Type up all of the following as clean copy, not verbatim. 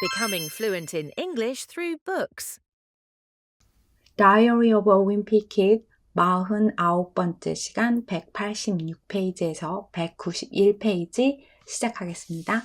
Becoming fluent in English through books. Diary of a Wimpy Kid 49번째 시간 186페이지에서 191페이지 시작하겠습니다.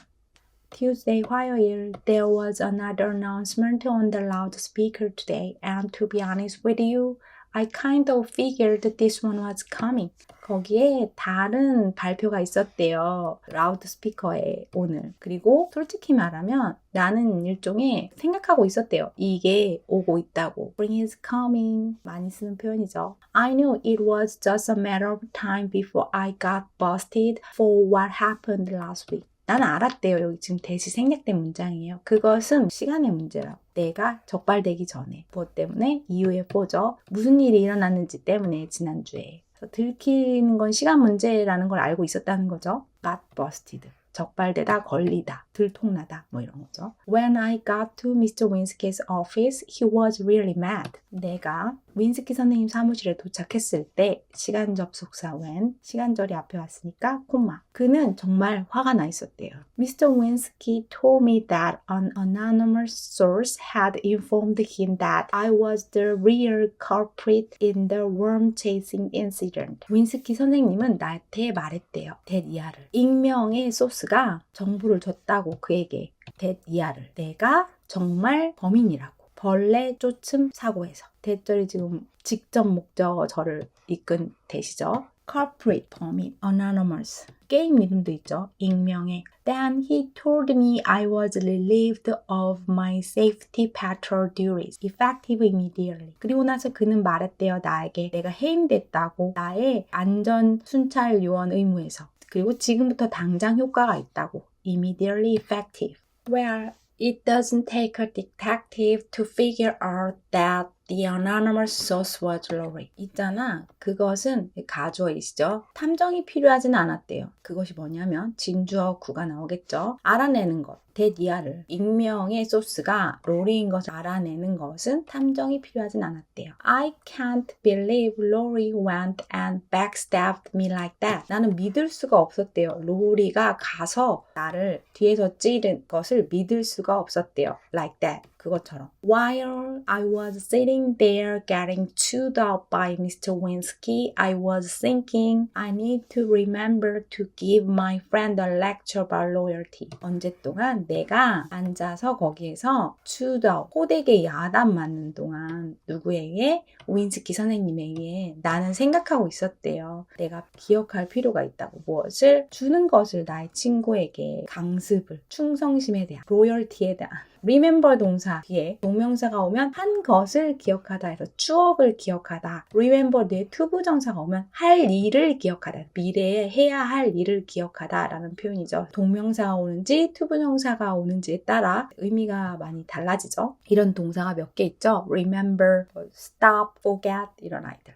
Tuesday, 화요일, there was another announcement on the loudspeaker today, and to be honest with you, I kind of figured this one was coming. 거기에 다른 발표가 있었대요. 라우드스피커에 오늘. 그리고 솔직히 말하면 나는 일종의 생각하고 있었대요. 이게 오고 있다고. Spring is coming. 많이 쓰는 표현이죠. I knew it was just a matter of time before I got busted for what happened last week. 나는 알았대요. 여기 지금 대시 생략된 문장이에요. 그것은 시간의 문제라고. 내가 적발되기 전에. 무엇 때문에? 이유의 포죠. 무슨 일이 일어났는지 때문에 지난주에. 들키는 건 시간 문제라는 걸 알고 있었다는 거죠. got busted. 적발되다, 걸리다, 들통나다 뭐 이런 거죠. When I got to Mr. Winsky's office, he was really mad. 내가 윈스키 선생님 사무실에 도착했을 때 시간 접속사 when, 시간절이 앞에 왔으니까 콤마. 그는 정말 화가 나 있었대요. Mr. Winsky told me that an anonymous source had informed him that I was the real culprit in the worm chasing incident. 윈스키 선생님은 나한테 말했대요. 대이하를. 익명의 소스가 정보를 줬다고 그에게. 대이하를. 내가 정말 범인이라고. 벌레 쫓음 사고에서. 대절이 지금 직접 목적어를 이끈 대시죠. culprit, 범인, anonymous. 게임 이름도 있죠. 익명의. Then he told me I was relieved of my safety patrol duties, effective immediately. 그리고 나서 그는 말했대요. 나에게 내가 해임됐다고. 나의 안전 순찰 요원 의무에서. 그리고 지금부터 당장 효과가 있다고. Immediately effective. Well, it doesn't take a detective to figure out that the anonymous source was Lori. 있잖아. 그것은 가주어이시죠. 탐정이 필요하진 않았대요. 그것이 뭐냐면 진주어 구가 나오겠죠. 알아내는 것. 대이하를. 익명의 소스가 로리인 것을 알아내는 것은 탐정이 필요하진 않았대요. I can't believe Lori went and backstabbed me like that. 나는 믿을 수가 없었대요. 로리가 가서 나를 뒤에서 찌른 것을 믿을 수가 없었대요. Like that. 그것처럼. While I was sitting there getting chewed up by Mr. Winsky, I was thinking I need to remember to give my friend a lecture about loyalty. 언제 동안 내가 앉아서 거기에서 chewed up, 호되게 야단 맞는 동안 누구에게? 윈스키 선생님에게 나는 생각하고 있었대요. 내가 기억할 필요가 있다고. 무엇을? 주는 것을 나의 친구에게 강습을, 충성심에 대한, 로열티에 대한 remember 동사 뒤에 동명사가 오면 한 것을 기억하다 해서 추억을 기억하다. remember 뒤에 투부정사가 오면 할 일을 기억하다. 미래에 해야 할 일을 기억하다 라는 표현이죠. 동명사가 오는지 투부정사가 오는지에 따라 의미가 많이 달라지죠. 이런 동사가 몇 개 있죠. remember, stop, forget 이런 아이들.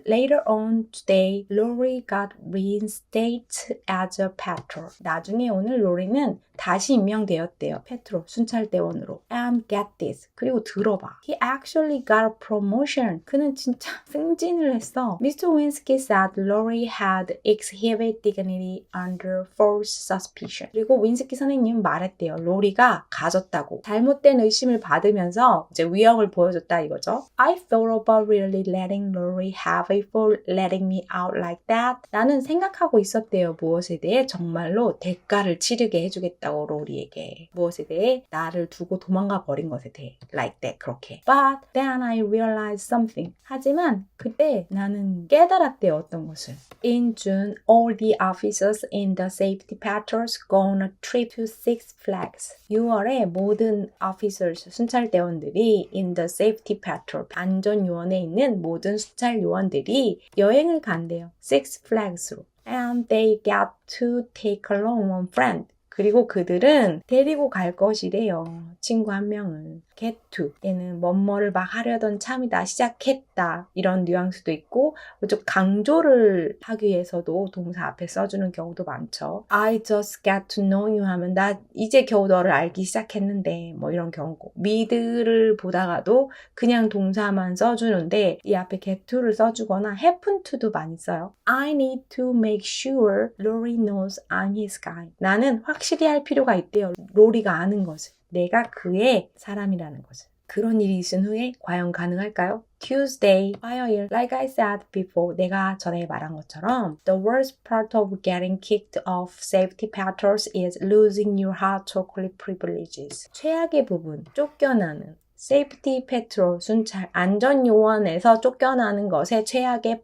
Later on today, Lori got reinstated as a patrol. 나중에 오늘 로리는 다시 임명되었대요. 페트롤, 순찰대원으로. And get this. 그리고 들어봐. He actually got a promotion. 그는 진짜 승진을 했어. Mr. Winsky said Lori had exhibited dignity under false suspicion. 그리고 윈스키 선생님은 말했대요. 로리가 가졌다고. 잘못된 의심을 받으면서 이제 위력을 보여줬다 이거죠. I thought about really letting Lori have it for letting me out like that. 나는 생각하고 있었대요. 무엇에 대해 정말로 대가를 치르게 해주겠다고 로리에게. 무엇에 대해? 나를 두고 도망가 버린 것에 대해. Like that. 그렇게. But then I realized something. 하지만 그때 나는 깨달았대요. 어떤 것을. In June, all the officers in the safety patrols go on a trip to Six Flags. 6월에 모든 officers, 순찰대원들이 in the safety patrol, 안전요원에 있는 모든 순찰요원들이 여행을 간대요. Six Flags로. And they got to take along one friend. 그리고 그들은 데리고 갈 것이래요. 친구 한 명을. get to. 얘는 뭐뭐를 막 하려던 참이다. 시작했다. 이런 뉘앙스도 있고 좀 강조를 하기 위해서도 동사 앞에 써주는 경우도 많죠. I just got to know you 하면 나 이제 겨우 너를 알기 시작했는데 뭐 이런 경우고. 미드를 보다가도 그냥 동사만 써주는데 이 앞에 get to를 써주거나 happen to도 많이 써요. I need to make sure Lori knows I'm his guy. 나는 확실히 할 필요가 있대요. 로리가 아는 것을. 내가 그의 사람이라는 것을. 그런 일이 있은 후에 과연 가능할까요? Tuesday, 화요일, like I said before, 내가 전에 말한 것처럼 The worst part of getting kicked off safety patrols is losing your hot chocolate privileges. 최악의 부분, 쫓겨나는 세이프티 패트롤, 순찰, 안전요원에서 쫓겨나는 것의 최악의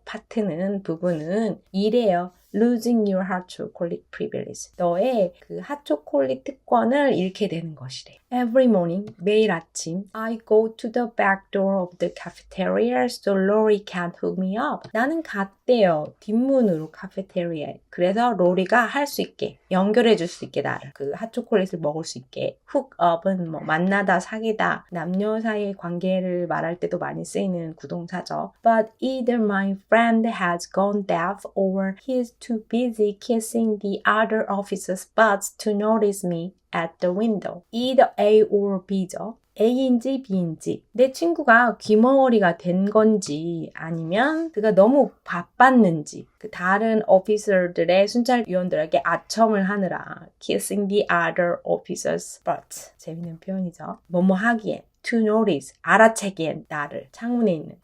부분은 이래요. Losing your hot chocolate privilege. 너의 그 핫초콜릿 특권을 잃게 되는 것이래. Every morning, 매일 아침, I go to the back door of the cafeteria so Lori can't hook me up. 나는 갔대요. 뒷문으로 카페테리아에. 그래서 로리가 할 수 있게, 연결해 줄 수 있게 나를. 그 핫초콜릿을 먹을 수 있게. hook up은 뭐 만나다, 사귀다, 남녀 사이의 관계를 말할 때도 많이 쓰이는 구동사죠. But either my friend has gone deaf or he's too busy kissing the other officer's butts to notice me at the window. Either A or B죠. A인지 B인지 내 친구가 귀머거리가 된 건지 아니면 그가 너무 바빴는지 그 다른 오피서들의 순찰위원들에게 아첨을 하느라 kissing the other officer's butt. 재밌는 표현이죠. 뭐뭐 하기엔 to notice, 알아채기엔 나를, 창문에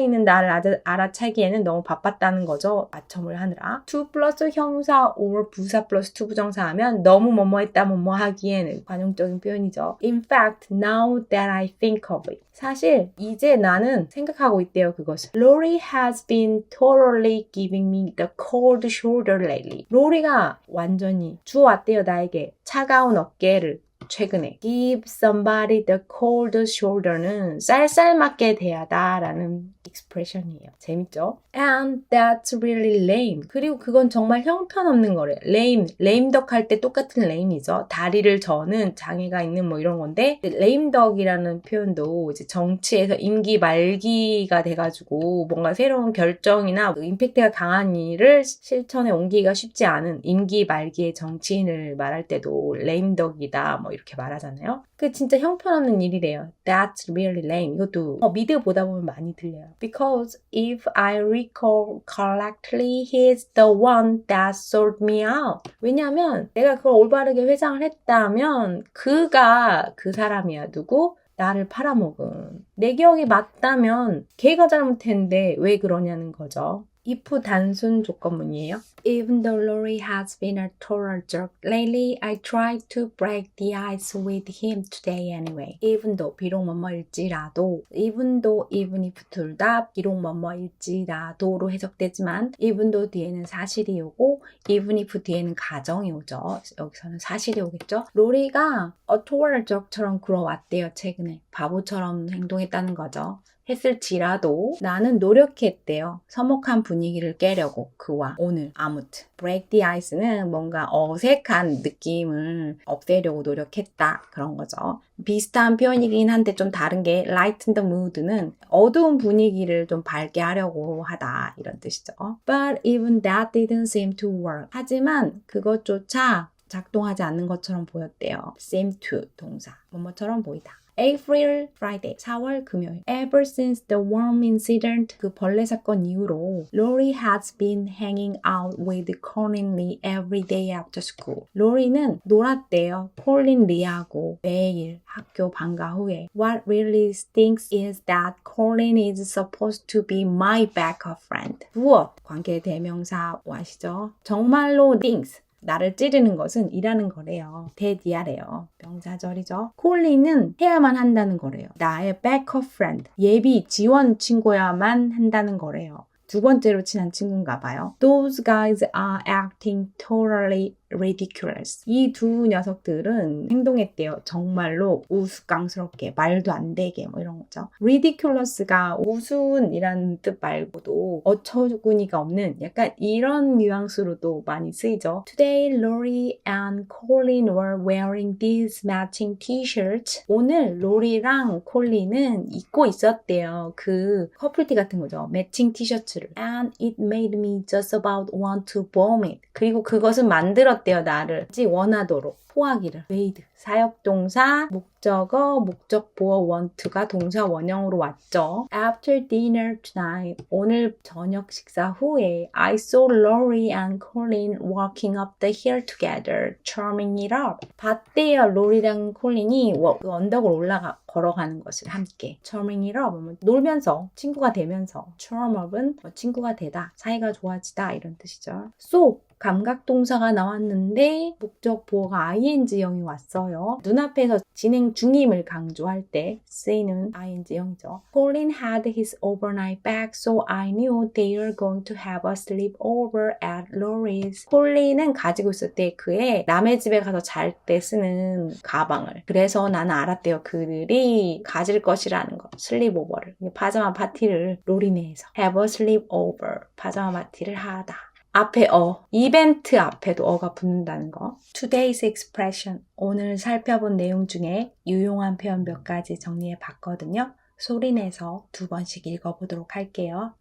있는 나를 알아채기에는 너무 바빴다는 거죠. 아첨을 하느라. to 플러스 형사 or 부사 플러스 to 부정사 하면 너무 뭐뭐 했다 뭐뭐 하기에는 관용적인 표현이죠. In fact, now that I think of it. 사실 이제 나는 생각하고 있대요. 그것을. Lori has been totally giving me the cold shoulder lately. 로리가 완전히 주워왔대요. 나에게 차가운 어깨를. 최근에 give somebody the cold shoulder는 쌀쌀맞게 대하다라는 expression이에요. 재밌죠? And that's really lame. 그리고 그건 정말 형편없는 거래요. lame duck 할 때 똑같은 lame이죠. 다리를 저는 장애가 있는 뭐 이런 건데 lame duck이라는 표현도 이제 정치에서 임기 말기가 돼가지고 뭔가 새로운 결정이나 임팩트가 강한 일을 실천에 옮기기가 쉽지 않은 임기 말기의 정치인을 말할 때도 lame duck이다 뭐 이렇게 말하잖아요. 그 진짜 형편없는 일이래요. That's really lame. 이것도 미드 보다 보면 많이 들려요. Because if I recall correctly, he's the one that sold me out. 왜냐면 내가 그걸 올바르게 회상을 했다면 그가 그 사람이야. 누구? 나를 팔아먹은. 내 기억이 맞다면 걔가 잘못했는데 왜 그러냐는 거죠. if 단순 조건문이에요. Even though Lori has been a total jerk lately, I tried to break the ice with him today anyway. Even though, 비록 뭐뭐일지라도 even though, even if 둘 다 비록 뭐뭐일지라도로 해석되지만 even though 뒤에는 사실이 오고 even if 뒤에는 가정이 오죠. 여기서는 사실이 오겠죠. 로리가 a total jerk처럼 굴어왔대요. 최근에. 바보처럼 행동했다는 거죠. 했을지라도 나는 노력했대요. 서먹한 분위기를 깨려고 그와 오늘 아무튼 break the ice는 뭔가 어색한 느낌을 없애려고 노력했다 그런 거죠. 비슷한 표현이긴 한데 좀 다른 게 lighten the mood는 어두운 분위기를 좀 밝게 하려고 하다 이런 뜻이죠. But even that didn't seem to work. 하지만 그것조차 작동하지 않는 것처럼 보였대요. seem to 동사 뭐뭐처럼 보이다. April Friday, 4월 금요일. Ever since the worm incident, 그 벌레 사건 이후로 Lori has been hanging out with Colin Lee every day after school. 로리는 놀았대요. 콜린 리하고 매일 학교 방과 후에. What really stinks is that Colin is supposed to be my backup friend. 부업, 관계 대명사 아시죠? 정말로 stinks. 나를 찌르는 것은 일하는 거래요. 대디아래요. 명사절이죠. 콜린은 해야만 한다는 거래요. 나의 backup friend, 예비 지원 친구야만 한다는 거래요. 두 번째로 친한 친구인가 봐요. Those guys are acting totally ridiculous. 이 두 녀석들은 행동했대요. 정말로 우스꽝스럽게 말도 안 되게 뭐 이런 거죠. ridiculous가 우스운이라는 뜻 말고도 어처구니가 없는 약간 이런 뉘앙스로도 많이 쓰이죠. Today, Lori and Colin were wearing these matching t-shirts. 오늘 로리랑 콜린은 입고 있었대요. 그 커플티 같은 거죠. 매칭 티셔츠를. And it made me just about want to vomit. 그리고 그것은 만들었대요. 나를 원하도록. 토하기를. wade. 사역동사, 목적어, 목적보어 want가 동사 원형으로 왔죠. After dinner tonight. 오늘 저녁 식사 후에 I saw Lori and Colin walking up the hill together, charming it up. 봤대요. 로리랑 콜린이 언덕을 걸어가는 것을 함께. charming it up. 놀면서, 친구가 되면서. charm up은 친구가 되다, 사이가 좋아지다 이런 뜻이죠. so 감각동사가 나왔는데 목적 보어가 ing형이 왔어요. 눈앞에서 진행 중임을 강조할 때 쓰이는 ing형이죠. Colin had his overnight bag, so I knew they were going to have a sleepover at Lori's. 콜린은 가지고 있을 때 그의 남의 집에 가서 잘 때 쓰는 가방을. 그래서 나는 알았대요. 그들이 가질 것이라는 거. 슬립오버를. 파자마 파티를 로리네에서. have a sleepover. 파자마 파티를 하다. 앞에 이벤트 앞에도 어가 붙는다는 거. Today's expression, 오늘 살펴본 내용 중에 유용한 표현 몇 가지 정리해 봤거든요. 소리내서 2번씩 읽어보도록 할게요.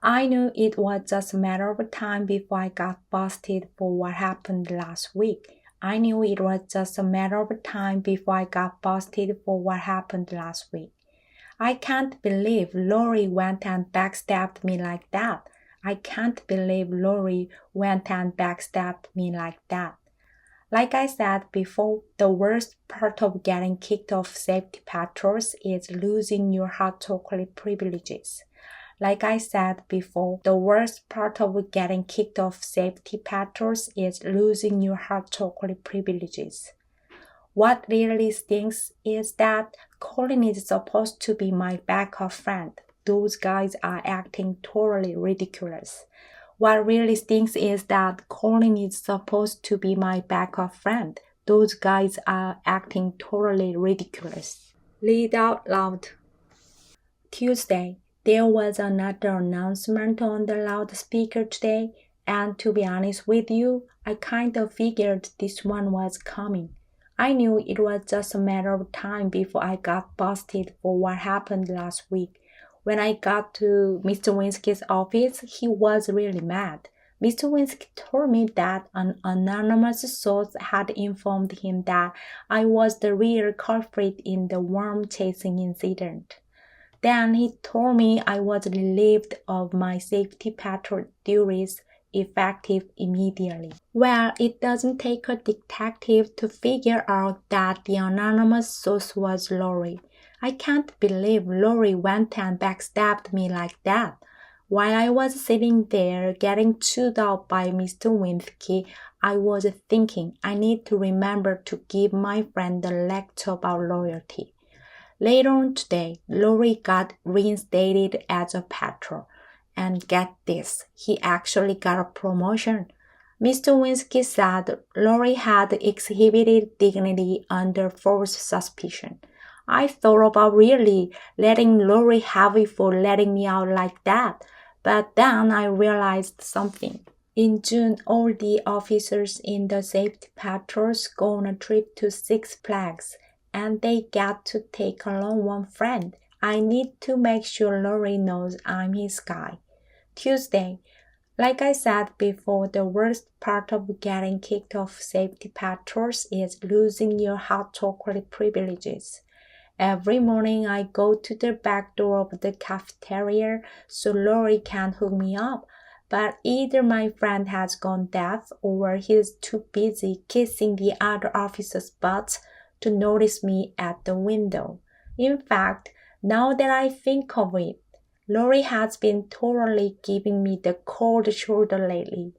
I knew it was just a matter of time before I got busted for what happened last week. I knew it was just a matter of time before I got busted for what happened last week. I can't believe Lori went and backstabbed me like that. I can't believe Lori went and backstabbed me like that. Like I said before, the worst part of getting kicked off safety patrols is losing your hot chocolate privileges. Like I said before, the worst part of getting kicked off safety patrols is losing your hot chocolate privileges. What really stinks is that Colin is supposed to be my backup friend. Those guys are acting totally ridiculous. What really stinks is that Colin is supposed to be my backup friend. Those guys are acting totally ridiculous. Read out loud. Tuesday. There was another announcement on the loudspeaker today, and to be honest with you, I kind of figured this one was coming. I knew it was just a matter of time before I got busted for what happened last week. When I got to Mr. Winsky's office, he was really mad. Mr. Winsky told me that an anonymous source had informed him that I was the real culprit in the worm-chasing incident. Then he told me I was relieved of my safety patrol duties, effective immediately. Well, it doesn't take a detective to figure out that the anonymous source was Lori. I can't believe Lori went and backstabbed me like that. While I was sitting there getting chewed out by Mr. Winsky, I was thinking I need to remember to give my friend a lecture about loyalty. Later on today, Lori got reinstated as a patrol. And get this, he actually got a promotion. Mr. Winsky said Lori had exhibited dignity under false suspicion. I thought about really letting Lori have it for letting me out like that, but then I realized something. In June, all the officers in the safety patrols go on a trip to Six Flags, and they get to take along one friend. I need to make sure Lori knows I'm his guy. Tuesday. Like I said before, the worst part of getting kicked off safety patrols is losing your hot chocolate privileges. Every morning I go to the back door of the cafeteria so Lori can hook me up, but either my friend has gone deaf or he's too busy kissing the other officers' butts to notice me at the window. In fact, now that I think of it, Lori has been totally giving me the cold shoulder lately,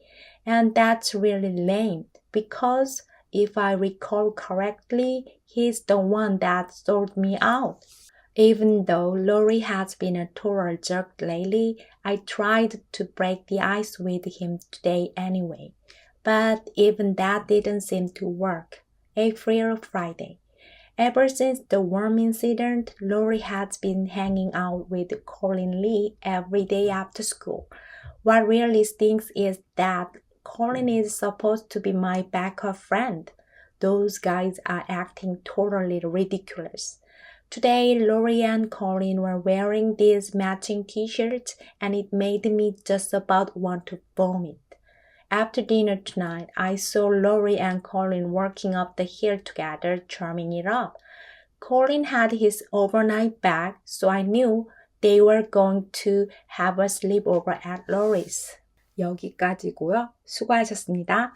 and that's really lame because if I recall correctly, he's the one that sold me out. Even though Lori has been a total jerk lately, I tried to break the ice with him today anyway. But even that didn't seem to work. April Friday. Ever since the worm incident, Lori has been hanging out with Colin Lee every day after school. What really stinks is that Colin is supposed to be my backup friend. Those guys are acting totally ridiculous. Today, Lori and Colin were wearing these matching t-shirts and it made me just about want to vomit. After dinner tonight, I saw Laurie and Colin walking up the hill together, charming it up. Colin had his overnight bag, so I knew they were going to have a sleepover at Laurie's. 여기까지고요. 수고하셨습니다.